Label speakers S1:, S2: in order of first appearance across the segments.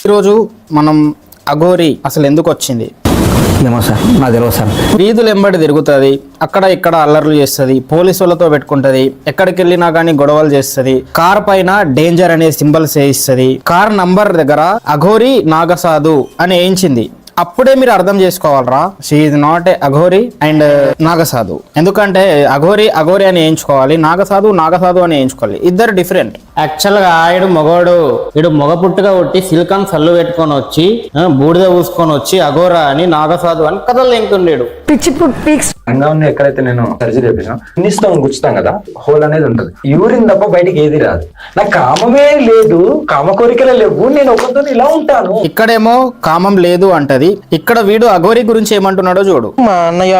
S1: ఈరోజు మనం అఘోరి అసలు ఎందుకు వచ్చింది
S2: ఏమో సార్ నాకు తెలియదు సార్.
S1: వీధులు ఎంబడి తిరుగుతుంది, అక్కడ ఇక్కడ అల్లర్లు చేస్తుంది, పోలీసులతో పెట్టుకుంటది, ఎక్కడికి వెళ్ళినా కానీ గొడవలు చేస్తుంది, కార్ పైన డేంజర్ అనే సింబల్స్ వేయిస్తుంది, కార్ నంబర్ దగ్గర అఘోరి నాగసాధు అని వేయించింది. అప్పుడే మీరు అర్థం చేసుకోవాలరా, she is not a Aghori and Naga Sadhu. ఎందుకంటే అఘోరి అఘోరి అని వేయించుకోవాలి, నాగసాధు నాగసాధు అని వేయించుకోవాలి, ఇద్దరు డిఫరెంట్. యాక్చువల్ గా ఆయుడు మొగోడు, వీడు మొగ పుట్టుగా కొట్టి సిల్కాన్ సల్లు పెట్టుకొని వచ్చి బూడిద పూసుకొని వచ్చి అఘోరా అని నాగసాధు అని కథలు ఎంకుండేడు.
S3: ఎక్కడైతే నేను సర్జరీ చేపించాను ఇన్నిస్తో గుచ్చుతాం కదా, హోల్ అనేది ఉంటది, యూరిన్ తప్ప బయటికి ఏది రాదు. నాకు కామమే లేదు, కామ కోరికలే లేవు, నేను ఒకరితో ఇలా ఉంటాను.
S1: ఇక్కడేమో కామం లేదు అంటది, ఇక్కడ వీడు అఘోరి గురించి ఏమంటున్నాడో చూడు.
S4: మా అన్నయ్య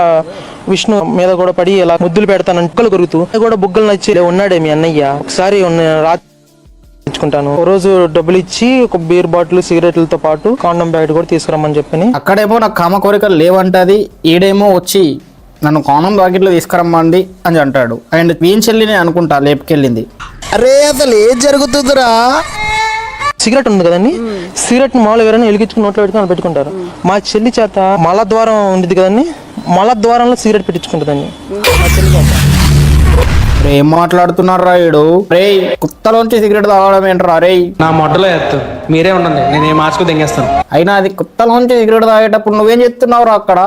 S4: విష్ణు మీద కూడా పడి ఇలా ముద్దులు పెడతాను బుగ్గలు కొరుకుతూ కూడా బుగ్గలు నచ్చి ఉన్నాడే మీ అన్నయ్య. ఒకసారి రాత్రి తెచ్చుకుంటాను, ఒక రోజు డబ్బులు ఇచ్చి ఒక బీర్ బాటిల్ సిగరెట్లతో పాటు కాండం బ్యాగ్ కూడా తీసుకురమ్మని చెప్పని.
S1: అక్కడేమో నాకు కామ కోరికలు లేవంటది, ఈడేమో వచ్చి నన్ను కాండం ప్యాకెట్లో తీసుకురమ్మండి అని అంటాడు. అండ్ వీన్ చెల్లిని అనుకుంటా లేపుకెళ్ళింది.
S4: అరే అసలు ఏం జరుగుతుందిరా? సిగరెట్ ఉంది కదండి, సిగరెట్ మామూలు ఎవరైనా వెలిగించుకుని నోట్లో పెట్టుకుని పెట్టుకుంటారు. మా చెల్లి చేత మలద్వారం ఉండేది కదండి, మలద్వారంలో సిగరెట్ పెట్టించుకుంటుందండి మా చెల్లి చేత.
S1: ఏం మాట్లాడుతున్నారు రాయుడు? రే కుత్తలోంచి సిగరెట్ తాగడం ఏంట్రా రే?
S5: నా మొట్టలో ఎత్తు మీరే ఉండండి, నేను ఏ మార్చుకు తెంగేస్తాను.
S1: అయినా అది కుత్తలోంచి సిగరెట్ తాగేటప్పుడు నువ్వేం చెప్తున్నావురా అక్కడ?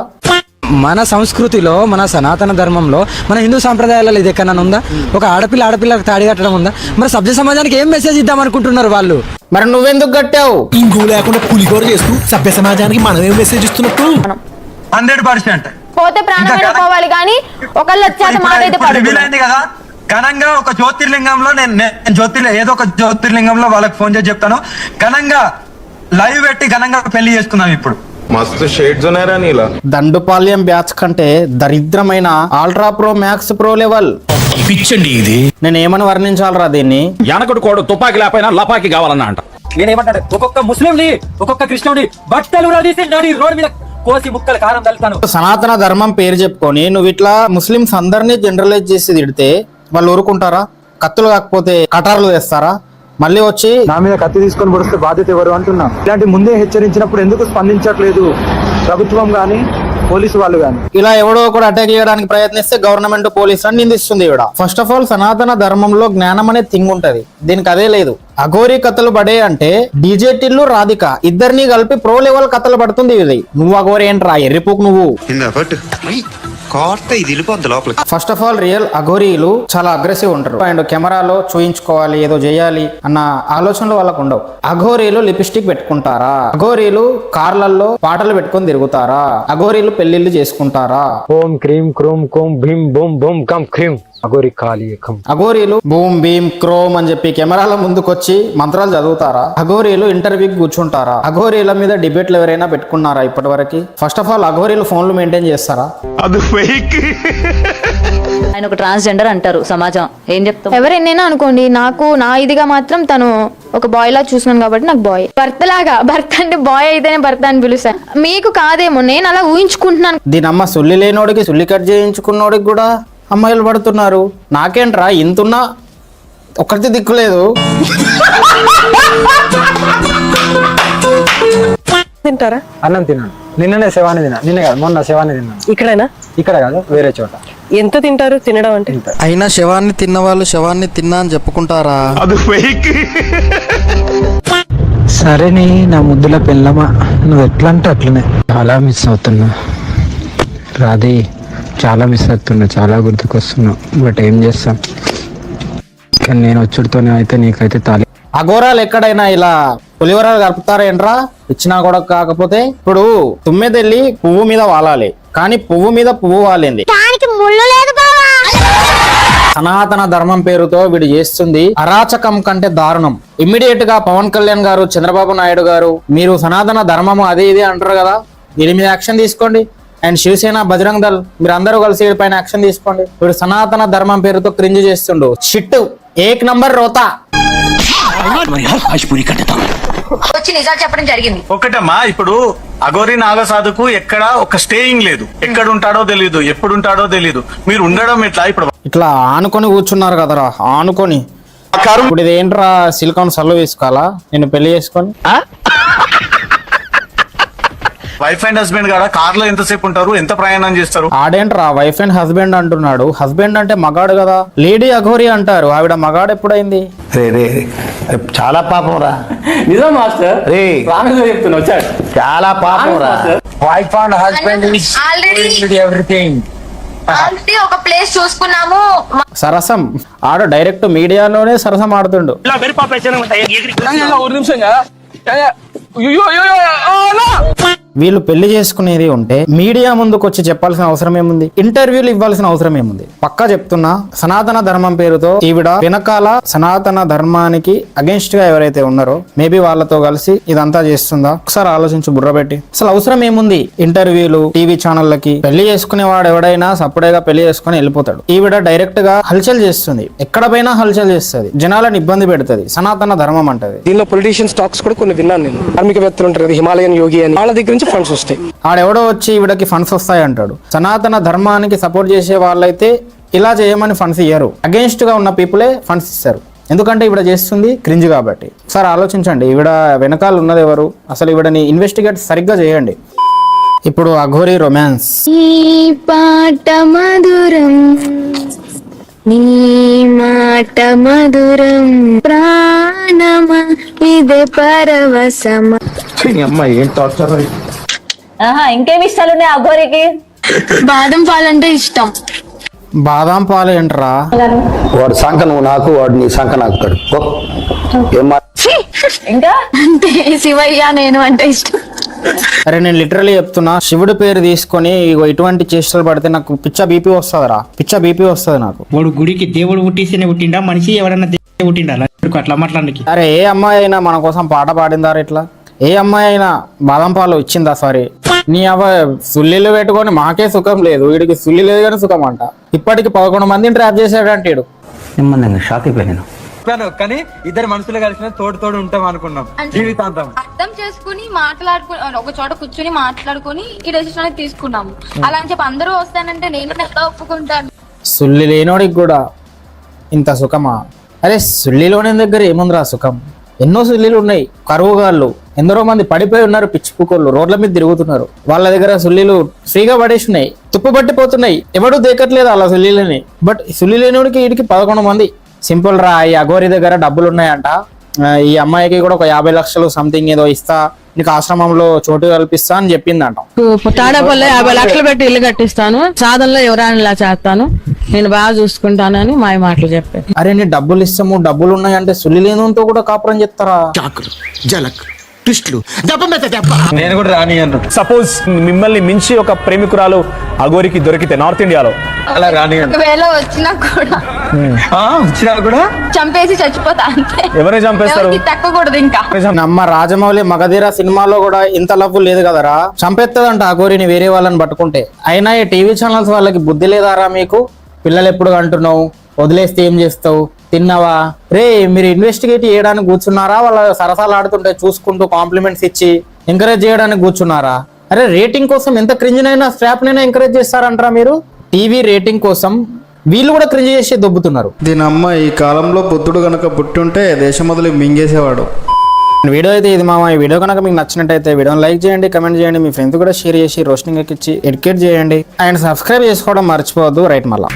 S2: మన సంస్కృతిలో, మన సనాతన ధర్మంలో, మన హిందూ సాంప్రదాయాలలో ఇది ఎక్కడన్నా ఉందా? ఒక ఆడపిల్లకు తాడి కట్టడం ఉందా? మరి సభ్య సమాజానికి ఏం మెసేజ్ ఇద్దాం అనుకుంటున్నారు వాళ్ళు?
S1: మరి నువ్వెందుకు కట్టావు?
S6: ఇంకో లేకుండా పులిగోర చేస్తూ సభ్య సమాజానికి మనం ఏం మెసేజ్ ఇస్తున్నట్టు?
S7: 100%
S8: పోతే ప్రాణం పోవాలి కానీ ఒకళ్ళు వచ్చాక మాకైతే
S7: వీలైంది కదా. ఘనంగా ఒక జ్యోతిర్లింగంలో నేను ఏదో ఒక జ్యోతిర్లింగంలో వాళ్ళకి ఫోన్ చేసి చెప్తాను, ఘనంగా లైవ్ పెట్టి ఘనంగా పెళ్లి చేసుకుందాం. ఇప్పుడు
S9: మస్తు షేడ్స్ ఉన్నారా నీలా?
S1: దండుపాల్యం బ్యాచ్ కంటే దరిద్రమైన ultra pro max pro level
S6: పిచ్చండి ఇది.
S1: నేను ఏమని వర్ణించాలరా దీన్ని?
S10: వెనకటి కోడు తుపాకి లేకపోయినా లపాకి కావాలన్నా అంట.
S5: నేనేమంటాడు, ఒక్కొక్క ముస్లింని ఒక్కొక్క కృష్ణుడి బట్టలు తీసి రోడ్ మీద కోసి ముక్కలు కారం తల్లుతాను.
S1: సనాతన ధర్మం పేరు చెప్పుకొని నువ్వు ఇట్లా ముస్లిమ్స్ అందరినీ జనరలైజ్ చేసి తిడితే వాళ్ళు ఊరుకుంటారా? కత్తులు కాకపోతే కటార్లు తెస్తారా? మళ్ళీ వచ్చి
S3: నా మీద కత్తి తీసుకొని పొడిస్తే బాధ్యత ఎవరు అంటున్నా. ఇలాంటి ముందే హెచ్చరించినప్పుడు ఎందుకు స్పందించట్లేదు ప్రభుత్వం గానీ పోలీసు వాళ్ళు గానీ?
S1: ఇలా ఎవడో కూడా అటాక్ చేయడానికి ప్రయత్నిస్తే గవర్నమెంట్ పోలీసు అని నిందిస్తుంది ఈవిడ. ఫస్ట్ ఆఫ్ ఆల్ సనాతన ధర్మంలో జ్ఞానం అనే థింగ్ ఉంటది, దీనికి అదే లేదు. అఘోరి కథలు పడే అంటే డీజే టిల్లు రాధిక ఇద్దరిని కలిపి ప్రో లెవెల్ కథలు పడుతుంది ఇది. నువ్వు అఘోరి ఏంట్రా ఎర్రిపోకు నువ్వు? ఫస్ట్ ఆఫ్ ఆల్ రియల్ అఘోరీలు చాలా అగ్రెసివ్ ఉంటారు అండ్ కెమెరాలో చూయించుకోవాలి, ఏదో చేయాలి అన్న ఆలోచనలు వాళ్ళకు ఉండవు. అఘోరీలు లిప్స్టిక్ పెట్టుకుంటారా? అఘోరీలు కార్లలో పాటలు పెట్టుకొని తిరుగుతారా? అఘోరీలు పెళ్లిళ్ళు చేసుకుంటారా?
S3: ఓం క్రీం క్రోం కోం భీం బూమ్ బూమ్ కం క్రీం అఘోరి కాళీ కం.
S1: అఘోరీలు బూమ్ భీమ్ క్రోమ్ అని చెప్పి కెమెరాల ముందుకొచ్చి మంత్రాలు చదువుతారా? అఘోరీలు ఇంటర్వ్యూకి కూర్చుంటారా? అఘోరీల మీద డిబేట్లు ఎవరైనా పెట్టుకున్నారా ఇప్పటి వరకు? ఫస్ట్ ఆఫ్ ఆల్ అఘోరీలు ఫోన్లు మెయింటైన్ చేస్తారా?
S9: అది ఫేక్.
S8: ఆయన ఒక ట్రాన్స్జెండర్ అంటారు సమాజం, ఏం చెప్తాం? ఎవరైనా అనుకోండి, నాకు నా ఇదిగా మాత్రం తను ఒక బాయ్ లా చూస్తున్నాను కాబట్టి నాకు బాయ్. భర్త లాగా, భర్త అంటే బాయ్ అయితేనే భర్త అని పిలుస్తాను. మీకు కాదేమో, నేను అలా ఊహించుకుంటున్నాను.
S1: దీని అమ్మ సుల్లి లేనోడికి సుల్లి కట్ చేయించుకున్నోడికి కూడా అమ్మాయిలు పడుతున్నారు. నాకేంట్రా ఇంతున్నా ఒక్కటి దిక్కులేదు.
S4: తింటారా?
S3: అన్నం తిన్నాను, నిన్ననే శవాన్ని తిన్నా. నిన్న కాదు మొన్న శవాన్ని తిన్నాను.
S4: ఇక్కడైనా?
S3: ఇక్కడ కాదు, వేరే చోట.
S4: ఎంత తింటారు తినడం అంటే?
S2: అయినా శవాన్ని తిన్న వాళ్ళు శవాన్ని తిన్నా అని చెప్పుకుంటారా?
S9: అది ఫేక్.
S2: సరేని నా ముద్దుల పిల్లమా, నువ్వు ఎట్లా అంటే అట్లనే. చాలా మిస్ అవుతున్నా రాధే, చాలా మిస్ అవుతున్నా, చాలా గుర్తుకొస్తున్నా. బట్ ఏం చేస్తాం, కానీ నేను వచ్చుడితోనే అయితే నీకైతే తాలి.
S1: అఘోరాలు ఎక్కడైనా ఇలా పులివరాలు కలుపుతారేంట్రా? ఇచ్చినా కూడా కాకపోతే ఇప్పుడు తుమ్మెదెల్లి పువ్వు మీద వాలాలి, కానీ పువ్వు మీద పువ్వు వాలింది. సనాతన ధర్మం పేరుతో వీడు చేస్తుంది అరాచకం కంటే దారుణం. ఇమ్మీడియట్ గా పవన్ కళ్యాణ్ గారు, చంద్రబాబు నాయుడు గారు, మీరు సనాతన ధర్మము అదే ఇది అంటారు కదా, దీని మీద యాక్షన్ తీసుకోండి. అండ్ శివసేన, బజరంగ్ దళ్ మీరు అందరూ కలిసి వీడి పైన యాక్షన్ తీసుకోండి. వీడు సనాతన ధర్మం పేరుతో క్రింజ్ చేస్తుండు. షిట్ ఏక్ నంబర్ రోతా.
S8: వచ్చి నిజాలు చెప్పడం జరిగింది.
S7: ఒకటమ్మా, ఇప్పుడు అఘోరి నాగసాధుకు ఎక్కడ ఒక స్టేయింగ్ లేదు, ఎక్కడ ఉంటాడో తెలియదు, ఎప్పుడు ఉంటాడో తెలియదు. మీరు ఉండడం ఎట్లా? ఇప్పుడు
S1: ఇట్లా ఆనుకొని కూర్చున్నారు కదరా, ఆనుకొని. ఇప్పుడు ఇది ఏంట్రా, సిలికాన్ సల్లు వేసుకోవాలా నేను పెళ్లి చేసుకొని?
S9: వైఫ్ అండ్ హస్బెండ్ గాడ కార్ లో ఎంతసేపు ఉంటారు, ఎంత ప్రయాణం చేస్తారు?
S1: ఆడేంట్రా వైఫ్ అండ్ హస్బెండ్ అంటున్నాడు? హస్బెండ్ అంటే మగాడు కదా. లేడీ అఘోరి అంటారు, ఆవిడ మగాడు ఎప్పుడైంది?
S6: రే చాలా పాపం రా.
S5: నిజం మాస్టర్,
S6: రే
S5: చెప్తున్నా వచ్చాడు.
S6: చాలా పాపం రా.
S3: Wife and husband everything.
S8: Already ఒక ప్లేస్ చూసుకున్నాము.
S1: సరసం ఆడు డైరెక్ట్ మీడియాలోనే సరసం ఆడుతుండు. వీళ్ళు పెళ్లి చేసుకునేది ఉంటే మీడియా ముందుకు వచ్చి చెప్పాల్సిన అవసరం ఏముంది? ఇంటర్వ్యూలు ఇవ్వాల్సిన అవసరం ఏముంది? పక్కా చెప్తున్నా, సనాతన ధర్మం పేరుతో ఈవిడ వెనకాల సనాతన ధర్మానికి అగెన్స్ట్ గా ఎవరైతే ఉన్నారో మేబీ వాళ్ళతో కలిసి ఇదంతా చేస్తుందా? ఒకసారి ఆలోచించి బుర్ర పెట్టి. అసలు అవసరం ఏముంది ఇంటర్వ్యూలు, టీవీ ఛానళ్ళకి? పెళ్లి చేసుకునేవాడు ఎవడైనా సపరేట్గా పెళ్లి చేసుకుని వెళ్ళిపోతాడు. ఈవిడ డైరెక్ట్ గా హల్చల్ చేస్తుంది, ఎక్కడ పోయినా హల్చల్ చేస్తుంది, జనాలను ఇబ్బంది పెడుతుంది, సనాతన ధర్మం అంటది.
S4: దీనిలో పొలిటీషియన్ స్టాక్స్ కూడా కొన్ని విన్నాను నేను. కార్మికవేత్తలు ఉంటారు కదా, హిమాలయన్ యోగి అని, వాళ్ళ దగ్గర నుంచి ఫండ్స్ వస్తాయి.
S1: ఆడెవడో వచ్చి ఈవిడకి ఫండ్స్ వస్తాయి అంటాడు. సనాతన ధర్మానికి సపోర్ట్ చేసే వాళ్ళైతే ఇలా చేయమని ఫండ్స్ ఇయ్యరు, అగేన్స్ట్ గా ఉన్న పీపులే ఫండ్స్ ఇస్తారు. ఎందుకంటే ఈవిడ చేస్తుంది క్రింజ్ కాబట్టి. ఒకసారి ఆలోచించండి, ఈవిడ వెనకాల ఉన్నది ఎవరు? అసలు ఈవిడని ఇన్వెస్టిగేట్ సరిగ్గా చేయండి. ఇప్పుడు అఘోరి రొమాన్స్.
S8: ఈ పాట మధురం, నీ మాట మధురం, ప్రాణమ ఇదే పరవశమ.
S11: ఇంకేమి ఇష్టాలు ఉన్నాయి అఘోరికి?
S8: బాదం పాలంటే ఇష్టం.
S1: బాదాం పాలు ఏంట్రా?
S6: వాడు సంఖ నువ్వు నాకు, వాడు నీ సంఖ నాకు.
S11: ఇంకా
S8: అంటే శివయ్య నేను అంటే ఇష్టం.
S1: అరే నేను లిటరలీ చెప్తున్నా, శివుడి పేరు తీసుకొని ఇగో ఇటువంటి చేష్టలు పడితే నాకు పిచ్చ బీపీ వస్తుందిరా, పిచ్చ బీపీ వస్తుంది నాకు.
S2: వాడు గుడికి దేవుడు పుట్టిస్తేనే పుట్టిండా, మనిషి ఎవడన్నా పుట్టిండా? అట్లా మాట్లాడానికి.
S1: అరే ఏ అమ్మాయి అయినా మన కోసం పాట పాడిందారా ఇట్లా? ఏ అమ్మాయి అయినా బాదం పాలు ఇచ్చిందా? సారీ నీ అవ్వ సుల్లిలు పెట్టుకొని మాకే సుఖం లేదు, వీడికి సుల్లి లేదు కానీ సుఖం అంట. ఇప్పటికి 11 మందిని ట్రాప్ చేసాడంటే వీడు.
S6: షాక్ అయిపోయాను.
S7: కానీ ఇద్దరు మనుషులు కలిసిన తోడు ఉంటాం అనుకున్నాం జీవితాంతం.
S8: అర్థం చేసుకుని మాట్లాడుకుని ఒక చోట కూర్చుని మాట్లాడుకుని ఈ డెసిషన్ అనేది తీసుకున్నాము. అలా అని చెప్పి అందరూ వస్తానంటే నేను ఎలా ఒప్పుకుంటాను?
S1: సుల్లి లేనోడికి కూడా ఇంత సుఖమా? అరే సుల్లిలోని దగ్గర ఏముందిరా సుఖం? ఎన్నో సుల్లీలు ఉన్నాయి, కరువుగాళ్ళు ఎందరో మంది పడిపోయి ఉన్నారు, పిచ్చిపుకోళ్ళు రోడ్ల మీద తిరుగుతున్నారు. వాళ్ళ దగ్గర సుల్లీలు ఫ్రీగా పడేసి ఉన్నాయి, తుప్పు పట్టిపోతున్నాయి, ఎవడూ దేకట్లేదు అలా సుల్లీలని. బట్ సుల్లి లేనోడికి వీడికి 11 మంది. సింపుల్ రా, ఈ అఘోరి దగ్గర డబ్బులు ఉన్నాయంట, ఈ అమ్మాయికి కూడా ఒక 50 లక్షలు సంథింగ్ ఏదో ఇస్తా, నీకు ఆశ్రమంలో చోటు కల్పిస్తా అని చెప్పిందంట.
S11: తాడపల్లి 50 లక్షలు పెట్టి ఇల్లు కట్టిస్తాను, సాధనలో ఎవరైనా ఇలా చేస్తాను, నేను బాగా చూసుకుంటానని మాయ మాటలు చెప్పాను.
S1: అరే నీ డబ్బులు ఇస్తాము, డబ్బులు ఉన్నాయంటే సుల్లి లేనంతో కూడా కాపురం చెప్తారా?
S6: జలక్ ట్విస్ట్లు
S7: నేను కూడా రాని అన్నాడు.
S10: సపోజ్ మిమ్మల్ని మించి ఒక ప్రేమికురాలు అఘోరికి దొరికితే నార్త్ ఇండియాలో
S7: అలా రాని
S8: ఒకవేళ వచ్చినా కూడా చంపేసి చచ్చిపోతా అంతే.
S10: ఎవరిని చంపేస్తారు?
S8: తక్కకూడదు ఇంకా.
S1: నమ్మ రాజమౌళి మగధీర సినిమాలో కూడా ఇంత లవ్ లేదు కదరా, చంపేస్తుందంట అఘోరిని వేరే వాళ్ళని పట్టుకుంటే. అయినా ఈ టీవీ ఛానల్స్ వాళ్ళకి బుద్ధి లేదారా మీకు? పిల్లలు ఎప్పుడు అంటున్నావు, వదిలేస్తే ఏం చేస్తావు, తిన్నావా? రే మీరు ఇన్వెస్టిగేట్ చేయడానికి కూర్చున్నారా? వాళ్ళ సరసాలు ఆడుతుంటే చూసుకుంటూ కాంప్లిమెంట్స్ ఇచ్చి ఎంకరేజ్ చేయడానికి కూర్చున్నారా? అరే రేటింగ్ కోసం ఎంత క్రింజ్నైనా స్ట్రాప్నైనా ఎంకరేజ్ చేస్తారంటారా మీరు? టీవీ రేటింగ్ కోసం వీళ్ళు కూడా క్రింజ్ చేసి దొబ్బుతున్నారు.
S12: దీనమ్మ ఈ కాలంలో బుద్ధుడు గనక పుట్టుంటే దేశం మొదలు మింగేసేవాడు.
S1: వీడియో అయితే ఇది మామ. ఈ వీడియో కనుక మీకు నచ్చినట్టయితే వీడియోని లైక్ చేయండి, కమెంట్ చేయండి, మీ ఫ్రెండ్స్ కూడా షేర్ చేసి రోస్టింగ్ ఎక్కించి ఎడ్యుకేట్ చేయండి, అండ్ సబ్స్క్రైబ్ చేసుకోవడం మర్చిపోవద్దు. రైట్ మళ్ళా.